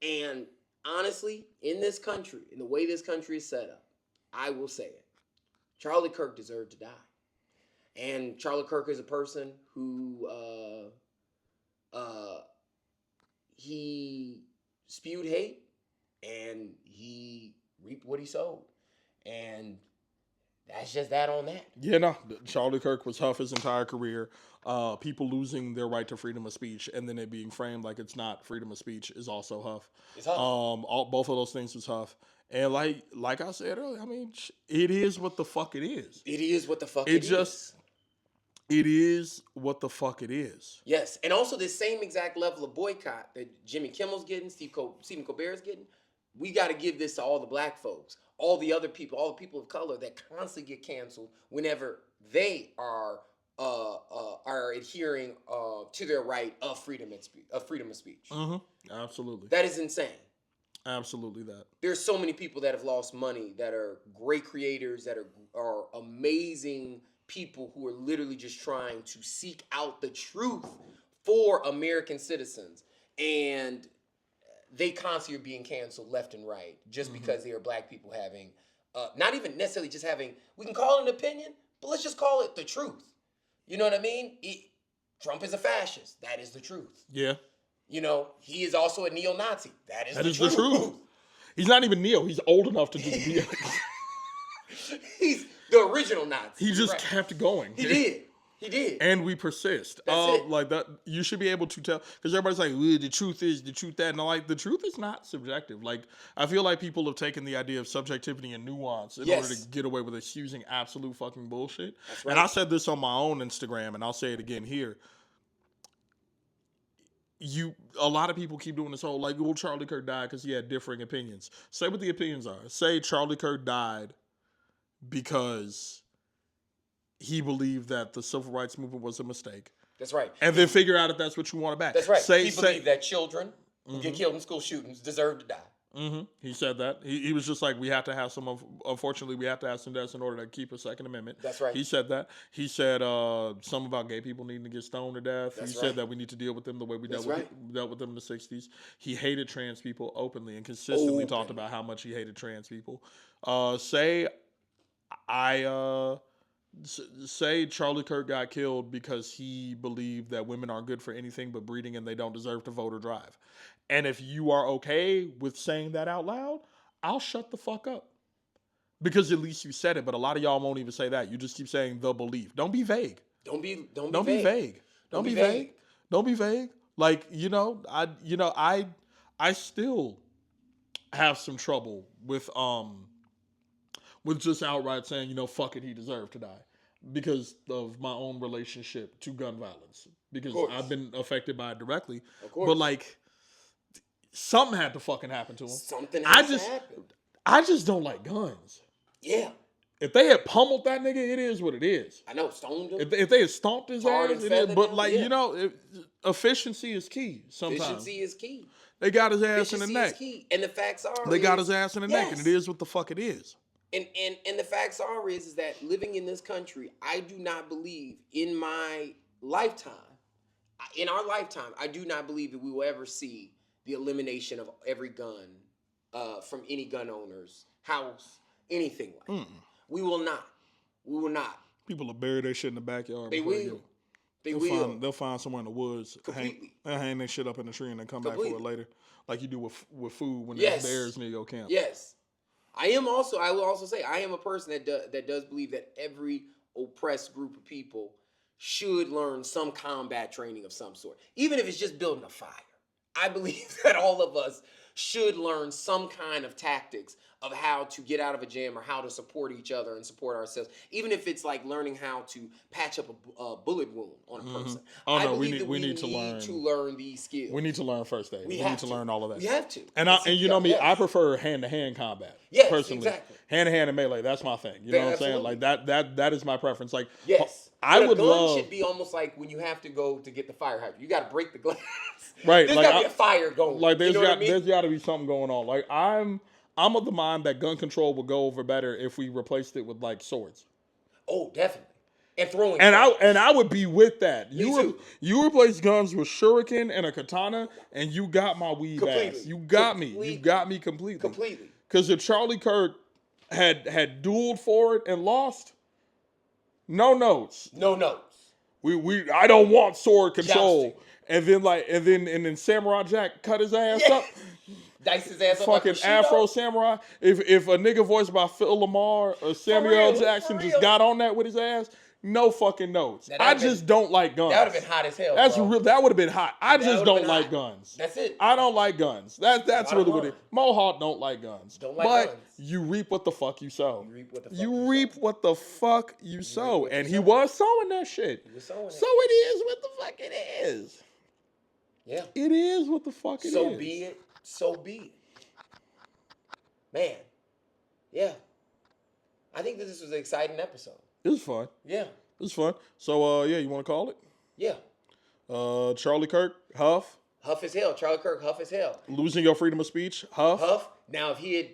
And honestly, in this country, in the way this country is set up, I will say it. Charlie Kirk deserved to die. And Charlie Kirk is a person who he spewed hate and he reaped what he sowed. And that's just that on that. Yeah, no. Charlie Kirk was Huff his entire career. People losing their right to freedom of speech and then it being framed like it's not freedom of speech is also Huff. It's Huff. Both of those things was Huff. And like I said earlier, I mean, it is what the fuck it is. It is what the fuck it is. It is what the fuck it is. Yes, and also this same exact level of boycott that Jimmy Kimmel's getting, Stephen Colbert's getting, we got to give this to all the black folks, all the other people, all the people of color that constantly get canceled whenever they are adhering to their right of freedom of speech. Mm-hmm. Absolutely. That is insane. Absolutely that. There's so many people that have lost money that are great creators, that are amazing people who are literally just trying to seek out the truth for American citizens. And they constantly are being canceled left and right just because they are black people having, not even necessarily just having, we can call it an opinion, but let's just call it the truth. You know what I mean? Trump is a fascist. That is the truth. Yeah. He is also a neo-Nazi. That is the truth. He's not even neo. He's old enough to do the He's the original Nazi. He just kept going. He did. And we persist. That's it. Like that, you should be able to tell, because everybody's like, well, the truth is, the truth that. And I'm like, the truth is not subjective. Like, I feel like people have taken the idea of subjectivity and nuance in order to get away with excusing absolute fucking bullshit. That's right. And I said this on my own Instagram, and I'll say it again here. A lot of people keep doing this whole, like, well, Charlie Kirk died because he had differing opinions. Say what the opinions are. Say Charlie Kirk died because he believed that the civil rights movement was a mistake. That's right. And then figure out if that's what you want to back. That's right. He believed that children who get killed in school shootings deserve to die. Mm-hmm. He said that. He was just like, we have to have some, unfortunately, we have to have some deaths in order to keep a Second Amendment. That's right. He said that. He said something about gay people needing to get stoned to death. That's he said that we need to deal with them the way we dealt with them in the 60s. He hated trans people openly and consistently talked about how much he hated trans people. Say Charlie Kirk got killed because he believed that women aren't good for anything but breeding and they don't deserve to vote or drive. And if you are okay with saying that out loud, I'll shut the fuck up. Because at least you said it, but a lot of y'all won't even say that. You just keep saying the belief. Don't be vague. Don't be vague. Don't be vague. Don't be vague. Like, I still have some trouble with just outright saying, fuck it, he deserved to die. Because of my own relationship to gun violence. Because I've been affected by it directly. Of course. But like, something had to fucking happen to him. Something has to happen. I just don't like guns. Yeah. If they had pummeled that nigga, it is what it is. I know, stoned him. If they had stomped his Tarred ass, and it is, but feathered like him, you know, efficiency is key. Sometimes efficiency is key. they got his ass in the Efficiency neck. is key. And the facts are They got his ass in the neck, and it yes. is what the fuck it is. And the facts are is that living in this country, I do not believe in my lifetime, in our lifetime, I do not believe that we will ever see the elimination of every gun from any gun owner's house, anything like that. We will not. We will not. People will bury their shit in the backyard. They will. They'll find somewhere in the woods. Completely. They'll hang their shit up in the tree and then come back for it later, like you do with food when Yes. there's bears near your camp. Yes. I will also say, I am a person that does believe that every oppressed group of people should learn some combat training of some sort, even if it's just building a fire. I believe that all of us should learn some kind of tactics of how to get out of a jam or how to support each other and support ourselves, even if it's like learning how to patch up a bullet wound on a person. Oh no, we need to to learn these skills. We need to learn first aid. We need to learn all of that. We have to. And you know me, I prefer hand-to-hand combat. Yes, personally. exactly. Hand-to-hand and melee, that's my thing. You know what I'm saying? Like that is my preference. Like yes. I but would a gun love should be almost like when you have to go to get the fire hydrant. You got to break the glass. Right. There's like, got to be a fire going. Like there's what I mean? there's got to be something going on. Like I'm of the mind that gun control would go over better if we replaced it with like swords. Oh, definitely. And throwing. And I would be with that. too. You replace guns with shuriken and a katana, and you got my weave Completely. ass. You got me. Completely. You got me completely. Completely. Because if Charlie Kirk had dueled for it and lost, no notes. No notes. I don't want sword control. Jousting. And then Samurai Jack cut his ass up. Dice his ass up Fucking like Afro Samurai. If a nigga voiced by Phil Lamar or Samuel L. Jackson just got on that with his ass, no fucking notes. I just don't like guns. That would have been hot as hell. That's bro. real. That would have been hot. I just don't like guns. That's it. I don't like guns. That's really what it is. Mohawk don't like guns. Don't like but guns. You reap what the fuck you sow. You reap what the fuck you sow. And he was sowing that shit. He was sowing it. So it is what the fuck it is. Yeah. It is what the fuck it is. So be it. So be it. Man. Yeah. I think that this was an exciting episode. It was fun. Yeah. It was fun. So, you want to call it? Yeah. Charlie Kirk, Huff. Huff as hell. Charlie Kirk, Huff as hell. Losing your freedom of speech, Huff. Huff. Now, if he had,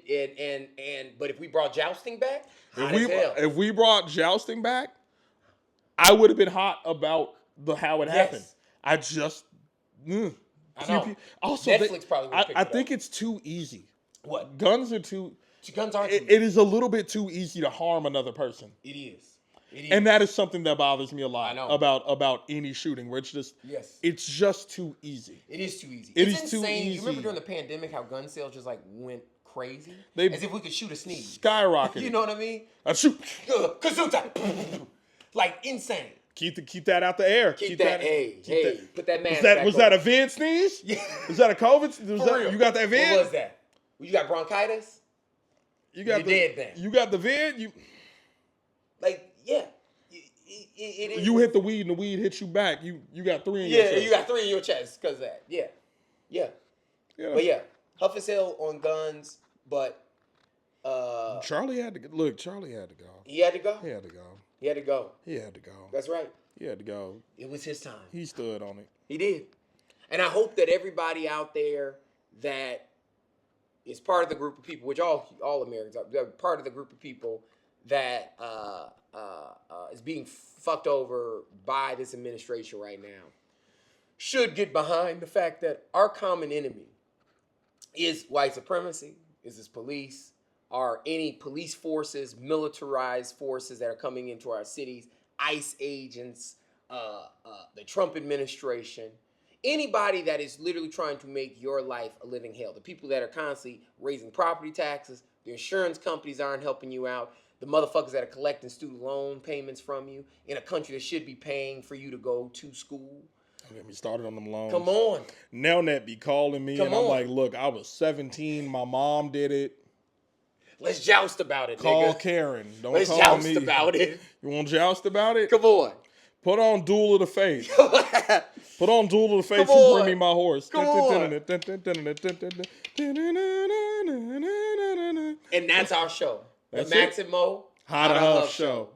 but if we brought jousting back, hot as hell. If we brought jousting back, I would have been hot about how it happened. I just, I know. Also, Netflix probably would pick I it think up. it's too easy. What? Guns are too. Guns aren't. It is a little bit too easy to harm another person. It is. And that is something that bothers me a lot I know. about any shooting, where it's just it's just too easy. It is too easy. It's insane. too easy. You remember during the pandemic how gun sales just like went crazy? As if we could shoot a sneeze. Skyrocketed. You know what I mean? Shoot. Kazuta. Like insane. Keep that out the air. Keep that. Put that mask. Was that a vid sneeze? Yeah. Was that a COVID? For real. You got that vid? What was that? You got bronchitis? You got the dead then. You got the vid? Yeah. It is. You hit the weed and the weed hits you back. You got 3 in your chest. Yeah, you got 3 in your chest because of that. Yeah. But yeah, Huff as hell on guns, but Charlie had to go. Charlie had to go. He had to go? He had to go. He had to go. He had to go. That's right. He had to go. It was his time. He stood on it. He did. And I hope that everybody out there that is part of the group of people, which all Americans are part of the group of people that is being fucked over by this administration right now, should get behind the fact that our common enemy is white supremacy, is this police, are any police forces, militarized forces that are coming into our cities, ICE agents, the Trump administration, anybody that is literally trying to make your life a living hell. The people that are constantly raising property taxes, the insurance companies aren't helping you out, the motherfuckers that are collecting student loan payments from you in a country that should be paying for you to go to school. Don't get me started on them loans. Come on. Nelnet be calling me I'm like, look, I was 17. My mom did it. Let's joust about it, Call nigga. Karen. Don't Let's call joust me. about it. You want to joust about it? Come on. Put on Duel of the Fates. Put on Duel of the Fates Come and on. bring me my horse. Come on. And that's our show. That's Max and Mo, How to Huff Show.